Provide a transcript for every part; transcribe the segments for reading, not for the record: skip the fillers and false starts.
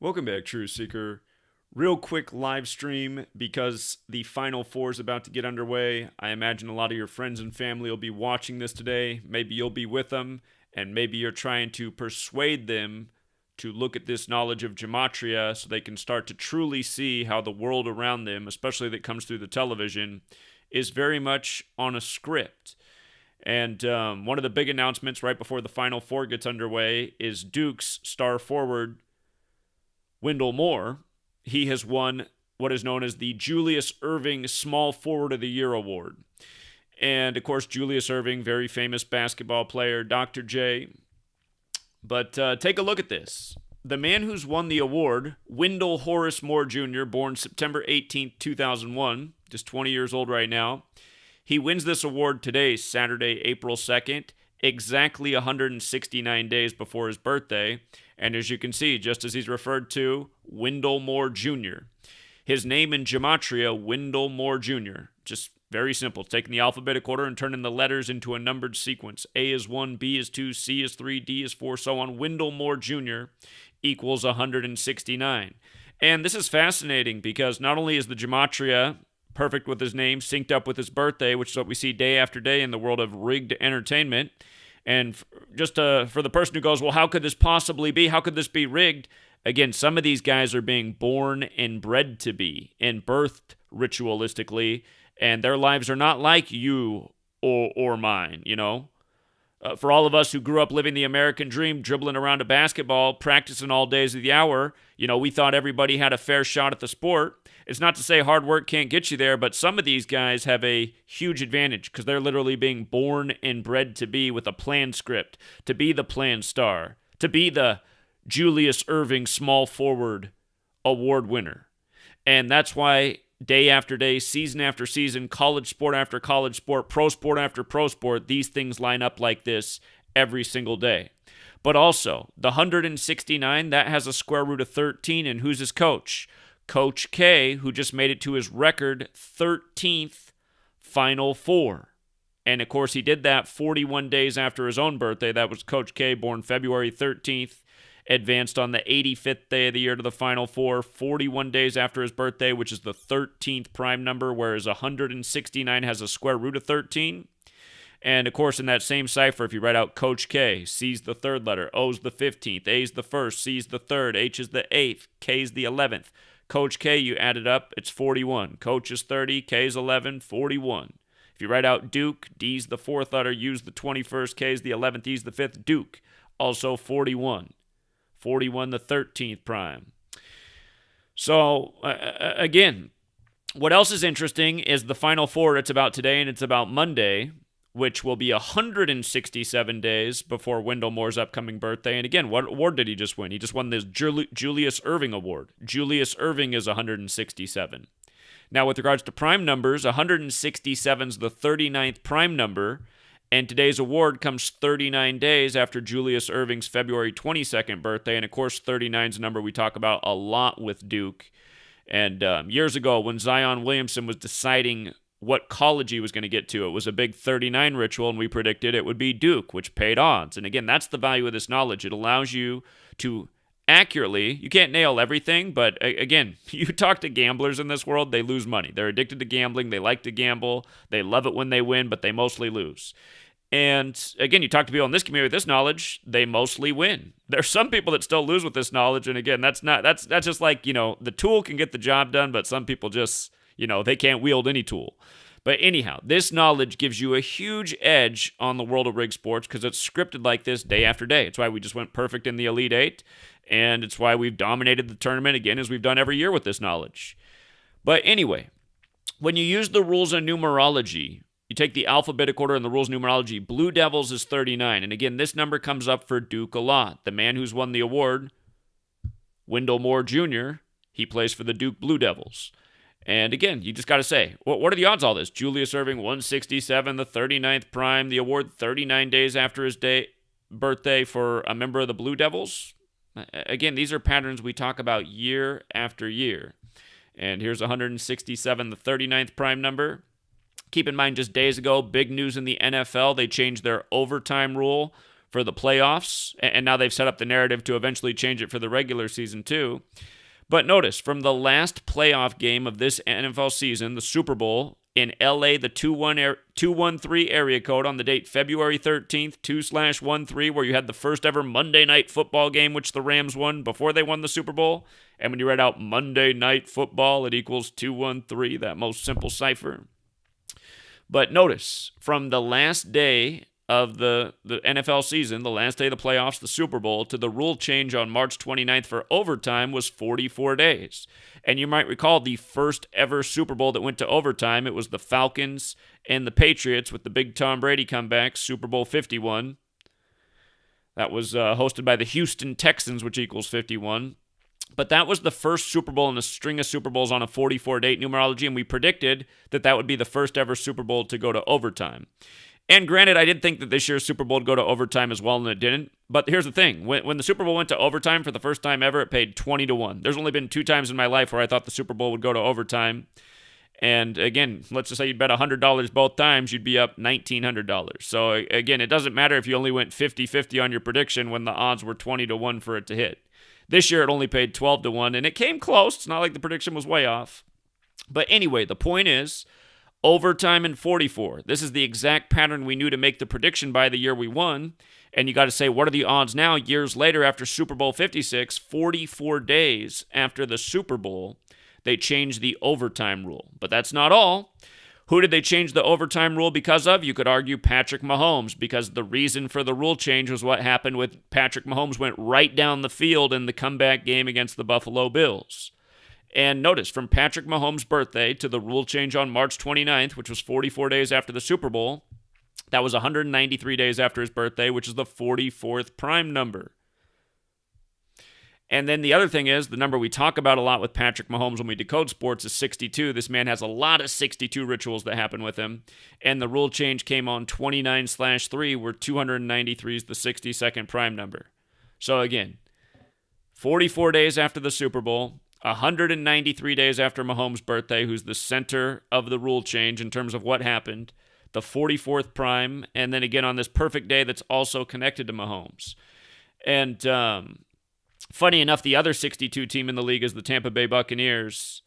Welcome back, True Seeker. Real quick live stream because the Final Four is about to get underway. I imagine a lot of your friends and family will be watching this today. Maybe you'll be with them, and maybe you're trying to persuade them to look at this knowledge of Gematria so they can start to truly see how the world around them, especially that comes through the television, is very much on a script. And one of the big announcements right before the Final Four gets underway is Duke's star forward, Wendell Moore. He has won what is known as the Julius Erving Small Forward of the Year award. And, of course, Julius Erving, very famous basketball player, Dr. J. But take a look at this. The man who's won the award, Wendell Horace Moore Jr., born September 18th, 2001, just 20 years old right now. He wins this award today, Saturday, April 2nd, exactly 169 days before his birthday. And as you can see, just as he's referred to, Wendell Moore Jr. His name in Gematria, Wendell Moore Jr. Just very simple. Taking the alphabetic order and turning the letters into a numbered sequence. A is 1, B is 2, C is 3, D is 4, so on. Wendell Moore Jr. equals 169. And this is fascinating because not only is the Gematria perfect with his name, synced up with his birthday, which is what we see day after day in the world of rigged entertainment. And just for the person who goes, well, how could this possibly be? How could this be rigged? Again, some of these guys are being born and bred to be and birthed ritualistically, and their lives are not like you or mine, you know? For all of us who grew up living the American dream, dribbling around a basketball, practicing all days of the hour, you know, we thought everybody had a fair shot at the sport. It's not to say hard work can't get you there, but some of these guys have a huge advantage because they're literally being born and bred to be with a planned script, to be the planned star, to be the Julius Erving Small Forward Award winner. And that's why day after day, season after season, college sport after college sport, pro sport after pro sport, these things line up like this every single day. But also, the 169, that has a square root of 13, and who's his coach? Coach K, who just made it to his record 13th Final Four. And, of course, he did that 41 days after his own birthday. That was Coach K, born February 13th, advanced on the 85th day of the year to the Final Four, 41 days after his birthday, which is the 13th prime number, whereas 169 has a square root of 13. And, of course, in that same cipher, if you write out Coach K, C's the third letter, O's the 15th, A's the first, C's the third, H is the 8th, K's the 11th. Coach K, you add it up, it's 41. Coach is 30, K's 11, 41. If you write out Duke, D's the fourth letter, U's the 21st, K's the 11th, E's the 5th, Duke, also 41. 41, the 13th prime. So, again, what else is interesting is the Final Four. It's about today and it's about Monday, which will be 167 days before Wendell Moore's upcoming birthday. And again, what award did he just win? He just won this Julius Erving Award. Julius Erving is 167. Now, with regards to prime numbers, 167 is the 39th prime number, and today's award comes 39 days after Julius Erving's February 22nd birthday. And, of course, 39 is a number we talk about a lot with Duke. And years ago, when Zion Williamson was deciding what college he was going to get to, it was a big 39 ritual, and we predicted it would be Duke, which paid odds. And again, that's the value of this knowledge. It allows you to accurately, you can't nail everything, but again, you talk to gamblers in this world, they lose money. They're addicted to gambling. They like to gamble. They love it when they win, but they mostly lose. And again, you talk to people in this community with this knowledge, they mostly win. There's some people that still lose with this knowledge, and again, that's just like, you know, the tool can get the job done, but some people just, you know, they can't wield any tool. But anyhow, this knowledge gives you a huge edge on the world of rig sports because it's scripted like this day after day. It's why we just went perfect in the Elite Eight, and it's why we've dominated the tournament again as we've done every year with this knowledge. But anyway, when you use the rules of numerology, you take the alphabetic order and the rules of numerology, Blue Devils is 39. And again, this number comes up for Duke a lot. The man who's won the award, Wendell Moore Jr., he plays for the Duke Blue Devils. And again, you just got to say, what are the odds of all this? Julius Erving, 167, the 39th prime, the award 39 days after his birthday for a member of the Blue Devils. Again, these are patterns we talk about year after year. And here's 167, the 39th prime number. Keep in mind, just days ago, big news in the NFL. They changed their overtime rule for the playoffs, and now they've set up the narrative to eventually change it for the regular season too. But notice, from the last playoff game of this NFL season, the Super Bowl, in LA, the 213 area code on the date February 13th, 2/13, where you had the first ever Monday Night Football game, which the Rams won before they won the Super Bowl. And when you write out Monday Night Football, it equals 213, that most simple cipher. But notice, from the last day of the NFL season, the last day of the playoffs, the Super Bowl, to the rule change on March 29th for overtime was 44 days. And you might recall the first ever Super Bowl that went to overtime. It was the Falcons and the Patriots with the big Tom Brady comeback, Super Bowl 51. That was hosted by the Houston Texans, which equals 51. But that was the first Super Bowl in a string of Super Bowls on a 44-date numerology, and we predicted that that would be the first ever Super Bowl to go to overtime. And granted, I did think that this year's Super Bowl would go to overtime as well, and it didn't. But here's the thing. When the Super Bowl went to overtime for the first time ever, it paid 20-1. There's only been 2 times in my life where I thought the Super Bowl would go to overtime. And again, let's just say you'd bet $100 both times, you'd be up $1,900. So again, it doesn't matter if you only went 50-50 on your prediction when the odds were 20-1 for it to hit. This year, it only paid 12-1, and it came close. It's not like the prediction was way off. But anyway, the point is, overtime and 44. This is the exact pattern we knew to make the prediction by the year we won. And you got to say, what are the odds now, years later after Super Bowl 56, 44 days after the Super Bowl, they changed the overtime rule. But that's not all. Who did they change the overtime rule because of? You could argue Patrick Mahomes, because the reason for the rule change was what happened with Patrick Mahomes went right down the field in the comeback game against the Buffalo Bills. And notice, from Patrick Mahomes' birthday to the rule change on March 29th, which was 44 days after the Super Bowl, that was 193 days after his birthday, which is the 44th prime number. And then the other thing is, the number we talk about a lot with Patrick Mahomes when we decode sports is 62. This man has a lot of 62 rituals that happen with him. And the rule change came on 29/3, where 293 is the 62nd prime number. So again, 44 days after the Super Bowl, 193 days after Mahomes' birthday, who's the center of the rule change in terms of what happened, the 44th prime, and then again on this perfect day that's also connected to Mahomes. And funny enough, the other 62 team in the league is the Tampa Bay Buccaneers,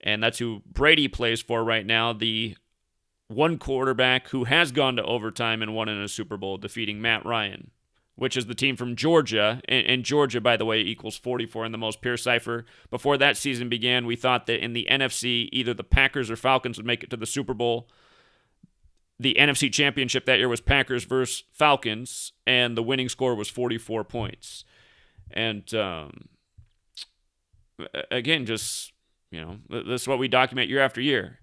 and that's who Brady plays for right now, the one quarterback who has gone to overtime and won in a Super Bowl, defeating Matt Ryan, which is the team from Georgia. And Georgia, by the way, equals 44 in the most pure cipher. Before that season began, we thought that in the NFC, either the Packers or Falcons would make it to the Super Bowl. The NFC Championship that year was Packers versus Falcons, and the winning score was 44 points. And again, just, this is what we document year after year.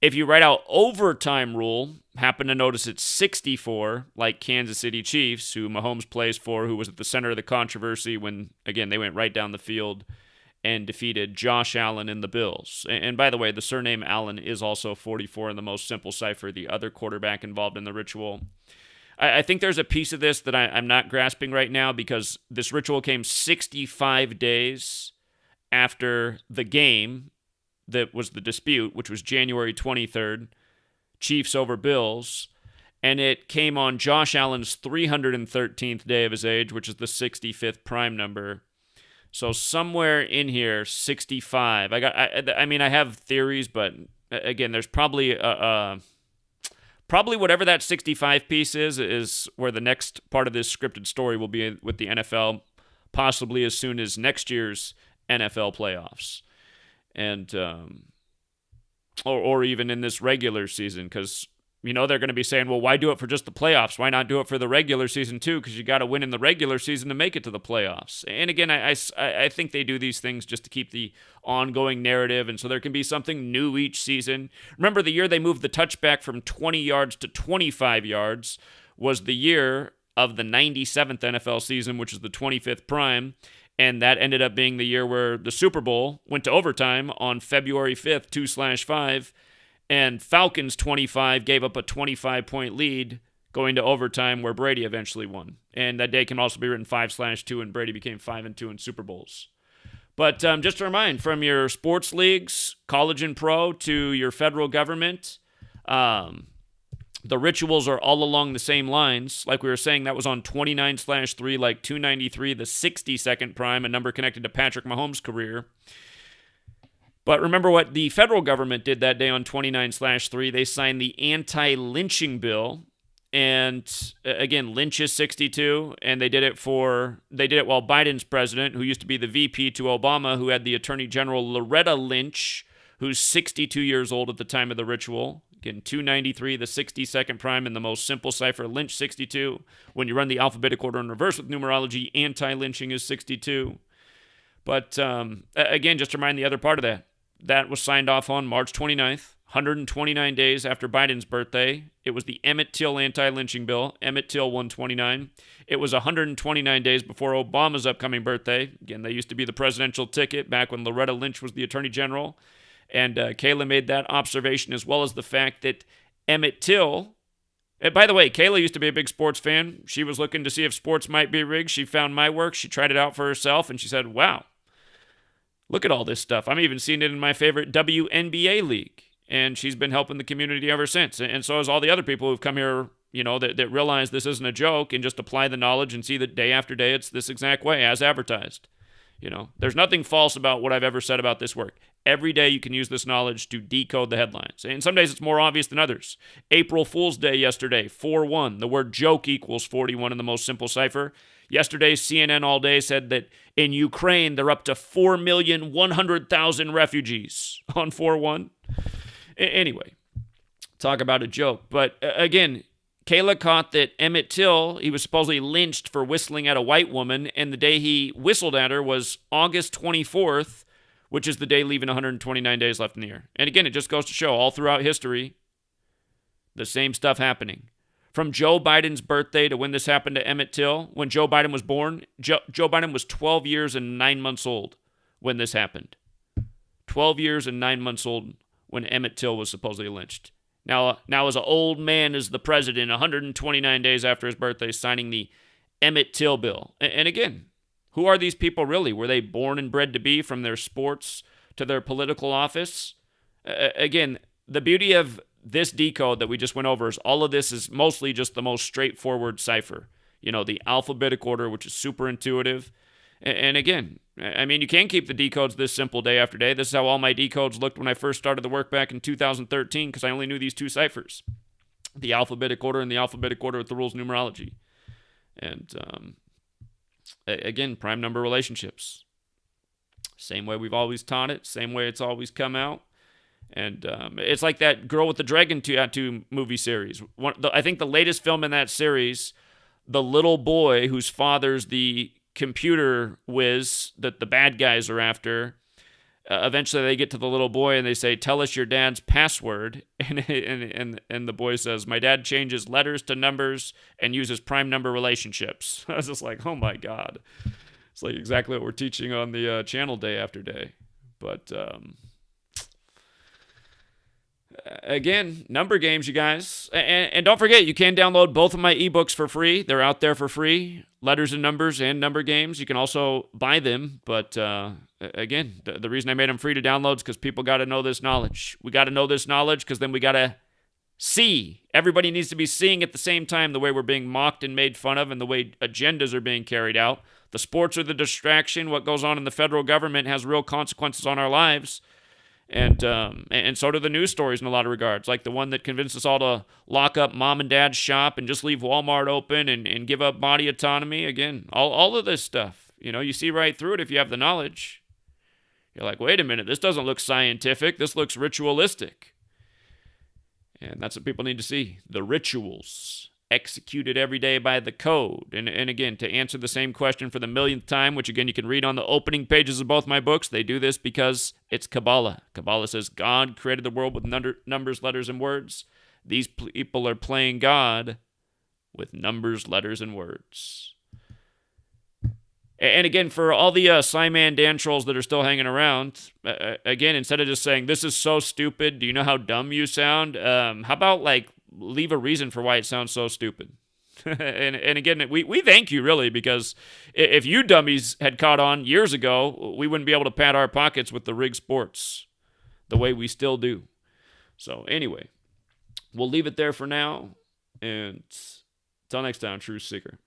If you write out overtime rule, happen to notice it's 64, like Kansas City Chiefs, who Mahomes plays for, who was at the center of the controversy when, again, they went right down the field and defeated Josh Allen and the Bills. And by the way, the surname Allen is also 44 in the most simple cipher, the other quarterback involved in the ritual. I think there's a piece of this that I'm not grasping right now, because this ritual came 65 days after the game that was the dispute, which was January 23rd, Chiefs over Bills, and it came on Josh Allen's 313th day of his age, which is the 65th prime number. So somewhere in here, 65. I have theories, but again, there's probably whatever that 65 piece is where the next part of this scripted story will be with the NFL, possibly as soon as next year's NFL playoffs. And or even in this regular season, because they're going to be saying, well, why do it for just the playoffs? Why not do it for the regular season too? Because you got to win in the regular season to make it to the playoffs. And again, I think they do these things just to keep the ongoing narrative, and so there can be something new each season. Remember, the year they moved the touchback from 20 yards to 25 yards was the year of the 97th NFL season, which is the 25th prime. And that ended up being the year where the Super Bowl went to overtime on February 5th, 2/5, and Falcons 25 gave up a 25-point lead going to overtime, where Brady eventually won. And that day can also be written 5/2, and Brady became 5-2 in Super Bowls. But just to remind, from your sports leagues, college and pro, to your federal government, The rituals are all along the same lines. Like we were saying, that was on 29/3, like 293, the 60-second prime, a number connected to Patrick Mahomes' career. But remember what the federal government did that day on 29/3. They signed the anti-lynching bill. And again, Lynch is 62, and they did it while Biden's president, who used to be the VP to Obama, who had the Attorney General Loretta Lynch, who's 62 years old at the time of the ritual. Again, 293, the 60-second prime, in the most simple cipher, Lynch 62. When you run the alphabetic order in reverse with numerology, anti-lynching is 62. But again, just to remind the other part of that was signed off on March 29th, 129 days after Biden's birthday. It was the Emmett Till anti-lynching bill, Emmett Till 129. It was 129 days before Obama's upcoming birthday. Again, they used to be the presidential ticket back when Loretta Lynch was the attorney general. And Kayla made that observation, as well as the fact that Emmett Till, and by the way, Kayla used to be a big sports fan. She was looking to see if sports might be rigged. She found my work. She tried it out for herself, and she said, wow, look at all this stuff. I'm even seeing it in my favorite WNBA league. And she's been helping the community ever since. And so has all the other people who've come here, that realize this isn't a joke and just apply the knowledge and see that day after day it's this exact way, as advertised. There's nothing false about what I've ever said about this work. Every day you can use this knowledge to decode the headlines. And some days it's more obvious than others. April Fool's Day yesterday, 4-1. The word joke equals 41 in the most simple cipher. Yesterday, CNN All Day said that in Ukraine, they're up to 4,100,000 refugees on 4-1. Anyway, talk about a joke. But again, Kayla caught that Emmett Till, he was supposedly lynched for whistling at a white woman, and the day he whistled at her was August 24th, which is the day leaving 129 days left in the year. And again, it just goes to show all throughout history, the same stuff happening. From Joe Biden's birthday to when this happened to Emmett Till, when Joe Biden was born, Joe Biden was 12 years and 9 months old when this happened. 12 years and 9 months old when Emmett Till was supposedly lynched. Now as an old man as the president, 129 days after his birthday, signing the Emmett Till bill. And again, who are these people really? Were they born and bred to be, from their sports to their political office? Again, the beauty of this decode that we just went over is all of this is mostly just the most straightforward cipher. The alphabetic order, which is super intuitive. And again, I mean, you can keep the decodes this simple day after day. This is how all my decodes looked when I first started the work back in 2013, because I only knew these two ciphers, the alphabetic order and the alphabetic order with the rules numerology. And again, prime number relationships. Same way we've always taught it, same way it's always come out. And it's like that Girl with the Dragon Tattoo movie series. I think the latest film in that series, the little boy whose father's the computer whiz that the bad guys are after, eventually they get to the little boy and they say, tell us your dad's password. And the boy says, my dad changes letters to numbers and uses prime number relationships. I was just like, oh my God. It's like exactly what we're teaching on the channel day after day. But again, number games, you guys. And don't forget, you can download both of my ebooks for free. They're out there for free. Letters and Numbers and Number Games. You can also buy them. But again, the reason I made them free to download is because people got to know this knowledge. We got to know this knowledge because then we got to see. Everybody needs to be seeing at the same time the way we're being mocked and made fun of and the way agendas are being carried out. The sports are the distraction. What goes on in the federal government has real consequences on our lives. And so do the news stories in a lot of regards, like the one that convinced us all to lock up mom and dad's shop and just leave Walmart open and give up body autonomy. Again, all of this stuff, you see right through it if you have the knowledge. You're like, wait a minute, this doesn't look scientific. This looks ritualistic. And that's what people need to see. The rituals executed every day by the code. And again, to answer the same question for the millionth time, which again you can read on the opening pages of both my books, they do this because it's Kabbalah. Kabbalah says God created the world with numbers, letters, and words. These people are playing God with numbers, letters, and words. And again, for all the Simon Dan trolls that are still hanging around, again, instead of just saying, this is so stupid, do you know how dumb you sound? How about, leave a reason for why it sounds so stupid? and again, we thank you, really, because if you dummies had caught on years ago, we wouldn't be able to pad our pockets with the rigged sports the way we still do. So anyway, we'll leave it there for now. And until next time, True Seeker.